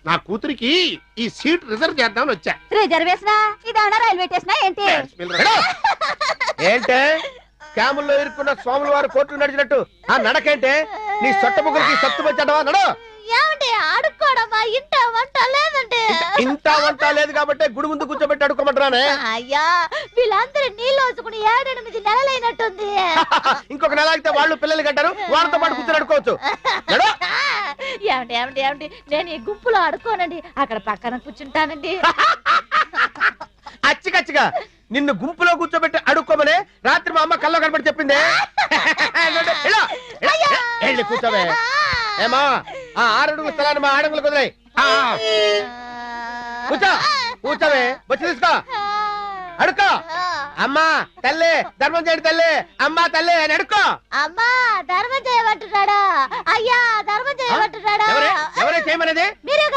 నా కూతురికి ఈ సీట్ రిజర్వ్ చేద్దామని వచ్చా. రిజర్వేషన్ ఇదేమన్నా రైల్వే స్టేషన్ ఏంటి? ఏంటే క్యాముల్లో ఇరుక్కున్న స్వాముల వారు కోర్టుకు నడిచినట్టు ఆ నడకేంటే? నీ సొట్ట ముగ్గురికి సత్తు వచ్చాడవా? నడు. ఏమండి ఆడుకోవడమా? ఇంట వంట లేదండి. ఇంత వంట లేదు కాబట్టి గుడి ముందు కూర్చోబెట్టి అడుకోమంటారానే? అయ్యా వీళ్ళందరూ నీళ్ళు వచ్చుకుని 7-8 నెలలైనట్టుంది. ఇంకొక నెల అయితే వాళ్ళు పిల్లలు కట్టారు, వాళ్ళతో పాటు కూర్చొని అడుకోవచ్చు. ఏమండి ఏమండి ఏమండి నేను ఈ గుంపులో ఆడుకోనండి, అక్కడ పక్కన కూర్చుంటానండి. అచ్చికచ్చిగా నిన్ను గుంపులో కూర్చోబెట్టి అడుక్కోమనే రాత్రి మా అమ్మ కల్లో కనబడి చెప్పిందే. వెళ్ళి కూర్చోవే. ఏమా ఆ 6 అడుగుల స్థలాన్ని మా ఆడంగులు కుదిరాయి. కూర్చో కూర్చోవే. వచ్చి తీసుకో అడుక్కో. అమ్మా తల్లి ధర్మం చేయండి తల్లి, అమ్మా తల్లి అని అడుక్కో. అమ్మా ధర్మం చేయమంటున్నాడా? అయ్యా ధర్మం చేయమంటున్నాడా? ఎవరే చేయమనేది? మీరే